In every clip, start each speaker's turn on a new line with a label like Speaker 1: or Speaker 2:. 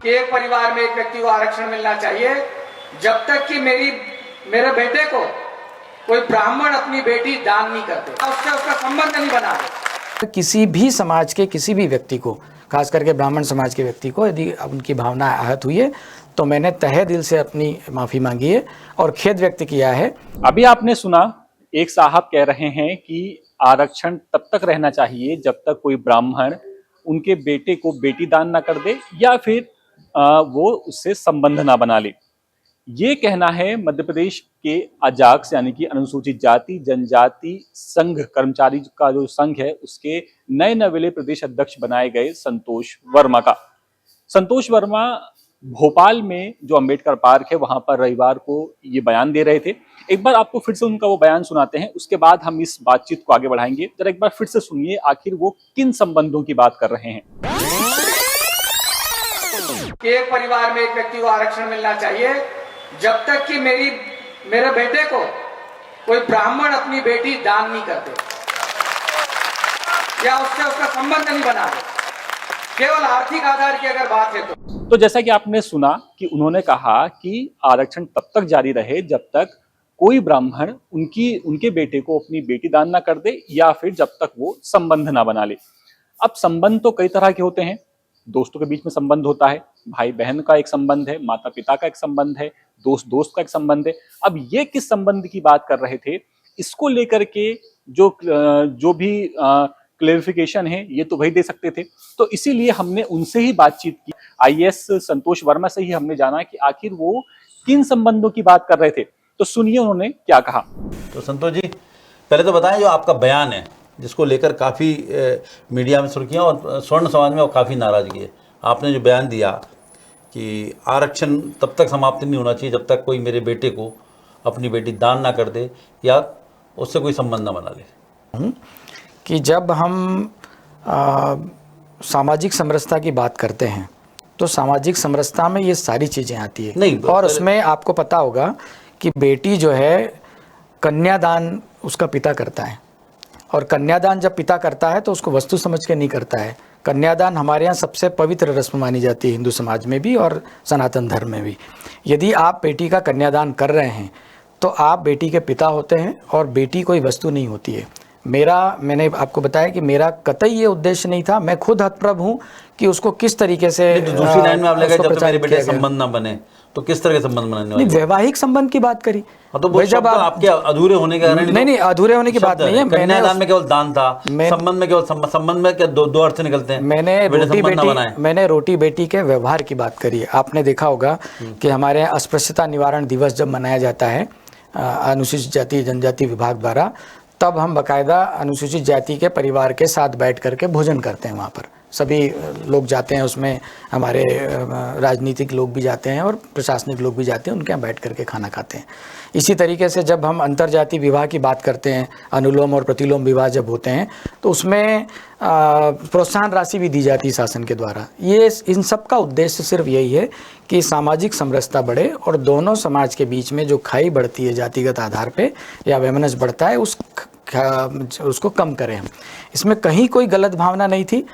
Speaker 1: कि एक परिवार में एक व्यक्ति को आरक्षण मिलना चाहिए जब तक कि मेरे बेटे को कोई ब्राह्मण अपनी बेटी दान नहीं करते, उससे उसका संबंध नहीं बना दे।
Speaker 2: किसी भी समाज के किसी भी व्यक्ति को, खास करके ब्राह्मण समाज के व्यक्ति को, यदि उनकी भावना आहत हुई है तो मैंने तहे दिल से अपनी माफ़ी मांगी है और खेद व्यक्त किया है।
Speaker 3: अभी आपने सुना, एक साहब कह रहे हैं कि आरक्षण तब तक रहना चाहिए जब तक कोई ब्राह्मण उनके बेटे को बेटी दान ना कर दे या फिर वो उससे संबंध ना बना ले। ये कहना है मध्य प्रदेश के अजाक्स यानी कि अनुसूचित जाति जनजाति संघ कर्मचारी का जो संघ है उसके नए नवेले प्रदेश अध्यक्ष बनाए गए संतोष वर्मा का। संतोष वर्मा भोपाल में जो अंबेडकर पार्क है वहां पर रविवार को ये बयान दे रहे थे। एक बार आपको फिर से उनका वो बयान सुनाते हैं, उसके बाद हम इस बातचीत को आगे बढ़ाएंगे। जरा एक बार फिर से सुनिए आखिर वो किन संबंधों की बात कर रहे हैं।
Speaker 1: कि एक परिवार में एक व्यक्ति को आरक्षण मिलना चाहिए जब तक कि मेरे बेटे को कोई ब्राह्मण अपनी बेटी दान नहीं करते या उससे उसका संबंध नहीं बना दे। केवल आर्थिक आधार की अगर बात है
Speaker 3: तो जैसा कि आपने सुना कि उन्होंने कहा कि आरक्षण तब तक जारी रहे जब तक कोई ब्राह्मण उनके बेटे को अपनी बेटी दान ना कर दे या फिर जब तक वो संबंध ना बना ले। अब संबंध तो कई तरह के होते हैं। दोस्तों के बीच में संबंध होता है, भाई बहन का एक संबंध है, माता पिता का एक संबंध है, दोस्त दोस्त का एक संबंध है। अब ये किस संबंध की बात कर रहे थे, इसको लेकर के जो भी क्लेरिफिकेशन है ये तो वही दे सकते थे। तो इसीलिए हमने उनसे ही बातचीत की। आईएएस संतोष वर्मा से ही हमने जाना कि आखिर वो किन संबंधों की बात कर रहे थे। तो सुनिए उन्होंने क्या कहा।
Speaker 4: तो संतोष जी, पहले तो बताएं जो आपका बयान है जिसको लेकर काफ़ी मीडिया में सुर्खियां और स्वर्ण समाज में वो काफ़ी नाराजगी है। आपने जो बयान दिया कि आरक्षण तब तक समाप्त नहीं होना चाहिए जब तक कोई मेरे बेटे को अपनी बेटी दान ना कर दे या उससे कोई संबंध ना बना ले।
Speaker 2: कि जब हम सामाजिक समरसता की बात करते हैं तो सामाजिक समरसता में ये सारी चीज़ें आती है
Speaker 4: नहीं,
Speaker 2: और उसमें आपको पता होगा कि बेटी जो है कन्यादान उसका पिता करता है और कन्यादान जब पिता करता है तो उसको वस्तु समझ के नहीं करता है। कन्यादान हमारे यहाँ सबसे पवित्र रस्म मानी जाती है हिंदू समाज में भी और सनातन धर्म में भी। यदि आप बेटी का कन्यादान कर रहे हैं तो आप बेटी के पिता होते हैं और बेटी कोई वस्तु नहीं होती है। मैंने आपको बताया कि मेरा कतई ये उद्देश्य नहीं था। मैं खुद हतप्रभ हूँ कि उसको किस तरीके से
Speaker 4: तो दूसरी लाइन में आप लगे जब तक मेरे बेटे संबंध ना बने तो किस तरह के संबंध बनाने वाले?
Speaker 2: वैवाहिक संबंध की बात करी।
Speaker 4: तो वो जब आपके अधूरे होने के कारण
Speaker 2: नहीं अधूरे होने की बात नहीं है।
Speaker 4: कन्यादान में केवल दान था, संबंध में केवल संबंध में क्या दो अर्थ निकलते हैं।
Speaker 2: मैंने रोटी बेटी के व्यवहार की बात करी है। आपने देखा होगा कि हमारे यहाँ अस्पृश्यता निवारण दिवस जब मनाया जाता है अनुसूचित जाति जनजाति विभाग द्वारा, तब हम बाकायदा अनुसूचित जाति के परिवार के साथ बैठ करके भोजन करते हैं। वहाँ पर सभी लोग जाते हैं, उसमें हमारे राजनीतिक लोग भी जाते हैं और प्रशासनिक लोग भी जाते हैं, उनके यहाँ बैठ करके खाना खाते हैं। इसी तरीके से जब हम अंतर्जातीय विवाह की बात करते हैं, अनुलोम और प्रतिलोम विवाह जब होते हैं तो उसमें प्रोत्साहन राशि भी दी जाती है शासन के द्वारा। ये इन सब का उद्देश्य सिर्फ यही है कि सामाजिक समरसता बढ़े और दोनों समाज के बीच में जो खाई बढ़ती है जातिगत आधार पे या वैमनस्य बढ़ता है उसको कम करें हम। इसमें कहीं कोई गलत भावना नहीं थी।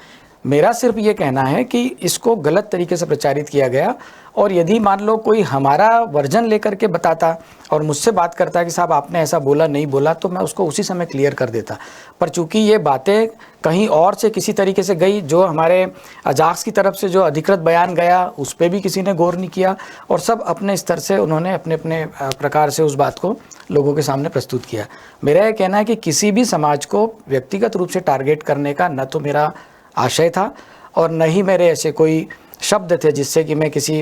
Speaker 2: मेरा सिर्फ ये कहना है कि इसको गलत तरीके से प्रचारित किया गया और यदि मान लो कोई हमारा वर्जन लेकर के बताता और मुझसे बात करता कि साहब आपने ऐसा बोला नहीं बोला तो मैं उसको उसी समय क्लियर कर देता। पर चूंकि ये बातें कहीं और से किसी तरीके से गई, जो हमारे अजाक्स की तरफ से जो अधिकृत बयान गया उस पर भी किसी ने गौर नहीं किया और सब अपने स्तर से उन्होंने अपने अपने प्रकार से उस बात को लोगों के सामने प्रस्तुत किया। मेरा यह कहना है कि किसी भी समाज को व्यक्तिगत रूप से टारगेट करने का न तो मेरा आशय था और न ही मेरे ऐसे कोई शब्द थे जिससे कि मैं किसी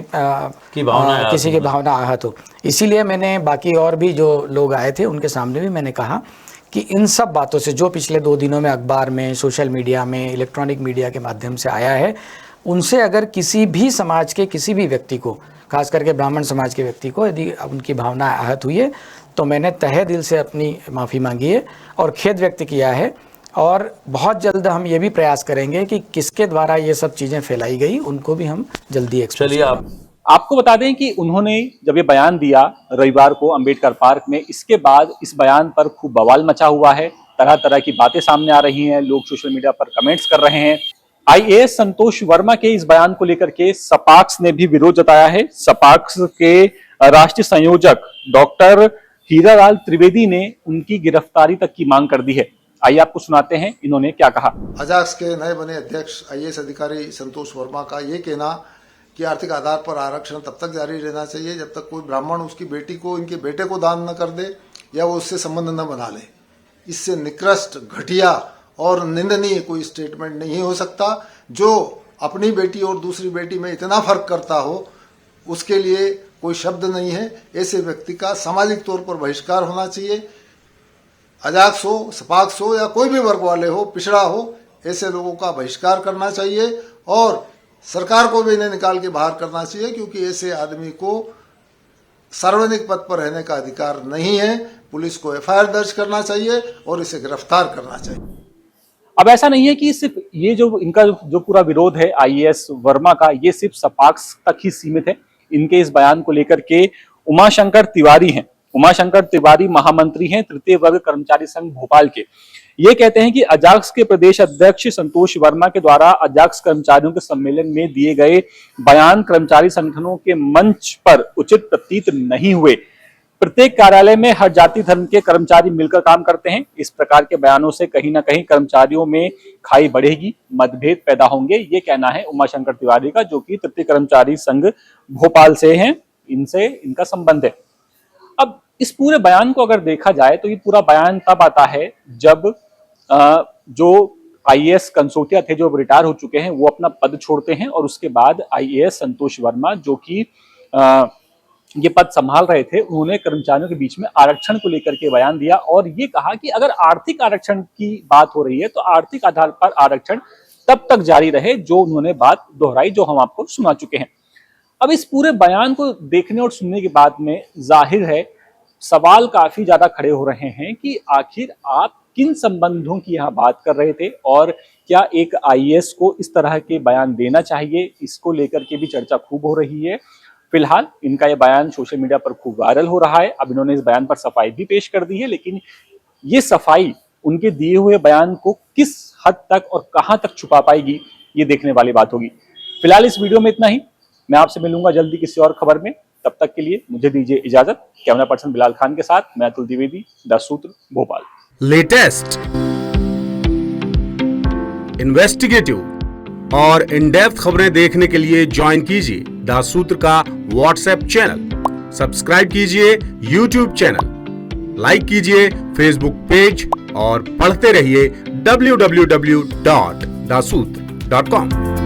Speaker 2: की भावना आहत हो। इसीलिए मैंने बाकी और भी जो लोग आए थे उनके सामने भी मैंने कहा कि इन सब बातों से जो पिछले 2 दिनों में अखबार में, सोशल मीडिया में, इलेक्ट्रॉनिक मीडिया के माध्यम से आया है, उनसे अगर किसी भी समाज के किसी भी व्यक्ति को, खास करके ब्राह्मण समाज के व्यक्ति को, यदि उनकी भावना आहत हुई है तो मैंने तहे दिल से अपनी माफ़ी मांगी है और खेद व्यक्त किया है। और बहुत जल्द हम ये भी प्रयास करेंगे कि किसके द्वारा ये सब चीज़ें फैलाई गई उनको भी हम जल्दी एक्सपोज करें।
Speaker 3: आपको बता दें कि उन्होंने जब ये बयान दिया रविवार को अंबेडकर पार्क में, इसके बाद इस बयान पर खूब बवाल मचा हुआ है। तरह तरह की बातें सामने आ रही हैं, लोग सोशल मीडिया पर कमेंट्स कर रहे हैं। आईएएस संतोष वर्मा के इस बयान को लेकर के सपाक्स ने भी विरोध जताया है। सपाक्स के राष्ट्रीय संयोजक डॉक्टर हीरालाल त्रिवेदी ने उनकी गिरफ्तारी तक की मांग कर दी है। आइए आपको सुनाते हैं इन्होंने क्या कहा।
Speaker 5: अजाक्स के नए बने अध्यक्ष आईएएस अधिकारी संतोष वर्मा का ये कहना कि आर्थिक आधार पर आरक्षण तब तक जारी रहना चाहिए जब तक कोई ब्राह्मण उसकी बेटी को इनके बेटे को दान न कर दे या वो उससे संबंध न बना ले। इससे निकृष्ट, घटिया और निंदनीय कोई स्टेटमेंट नहीं हो सकता। जो अपनी बेटी और दूसरी बेटी में इतना फर्क करता हो उसके लिए कोई शब्द नहीं है। ऐसे व्यक्ति का सामाजिक तौर पर बहिष्कार होना चाहिए। अजाक्स हो, सपाक्स हो या कोई भी वर्ग वाले हो, पिछड़ा हो, ऐसे लोगों का बहिष्कार करना चाहिए और सरकार को भी इन्हें निकाल के बाहर करना चाहिए, क्योंकि ऐसे आदमी को सार्वजनिक पद पर रहने का अधिकार नहीं है। पुलिस को एफआईआर दर्ज करना चाहिए और इसे गिरफ्तार करना चाहिए।
Speaker 3: अब ऐसा नहीं है कि सिर्फ ये जो इनका जो पूरा विरोध है आईएएस वर्मा का, ये सिर्फ सपाक्स तक ही सीमित है। इनके इस बयान को लेकर के उमाशंकर तिवारी हैं। उमाशंकर तिवारी महामंत्री हैं तृतीय वर्ग कर्मचारी संघ भोपाल के। ये कहते हैं कि अजाक्स के प्रदेश अध्यक्ष संतोष वर्मा के द्वारा अजाक्स कर्मचारियों के सम्मेलन में दिए गए बयान कर्मचारी संगठनों के मंच पर उचित प्रतीत नहीं हुए। प्रत्येक कार्यालय में हर जाति धर्म के कर्मचारी मिलकर काम करते हैं। इस प्रकार के बयानों से कहीं ना कहीं कर्मचारियों में खाई बढ़ेगी, मतभेद पैदा होंगे। ये कहना है उमाशंकर तिवारी का, जो कि तृतीय कर्मचारी संघ भोपाल से हैं, इनसे इनका संबंध है। अब इस पूरे बयान को अगर देखा जाए तो ये पूरा बयान तब आता है जब जो आईएएस कंसोटिया थे जो रिटायर हो चुके हैं वो अपना पद छोड़ते हैं और उसके बाद आईएएस संतोष वर्मा जो कि ये पद संभाल रहे थे, उन्होंने कर्मचारियों के बीच में आरक्षण को लेकर के बयान दिया और ये कहा कि अगर आर्थिक आरक्षण की बात हो रही है तो आर्थिक आधार पर आरक्षण तब तक जारी रहे, जो उन्होंने बात दोहराई, जो हम आपको सुना चुके हैं। अब इस पूरे बयान को देखने और सुनने के बाद में जाहिर है सवाल काफी ज्यादा खड़े हो रहे हैं कि आखिर आप किन संबंधों की यहाँ बात कर रहे थे और क्या एक आईएएस को इस तरह के बयान देना चाहिए, इसको लेकर के भी चर्चा खूब हो रही है। फिलहाल इनका यह बयान सोशल मीडिया पर खूब वायरल हो रहा है। अब इन्होंने इस बयान पर सफाई भी पेश कर दी है, लेकिन ये सफाई उनके दिए हुए बयान को किस हद तक और कहां तक छुपा पाएगी, ये देखने वाली बात होगी। फिलहाल इस वीडियो में इतना ही। मैं आपसे मिलूंगा जल्दी किसी और खबर में। तब तक के लिए मुझे दीजिए इजाजत। कैमरा पर्सन बिलाल खान के साथ मैं अतुल द्विवेदी, द सूत्र, भोपाल।
Speaker 6: लेटेस्ट, इन्वेस्टिगेटिव और इन डेप्थ खबरें देखने के लिए ज्वाइन कीजिए द सूत्र का व्हाट्सएप चैनल, सब्सक्राइब कीजिए यूट्यूब चैनल, लाइक कीजिए फेसबुक पेज और पढ़ते रहिए www.daसूत्र.com।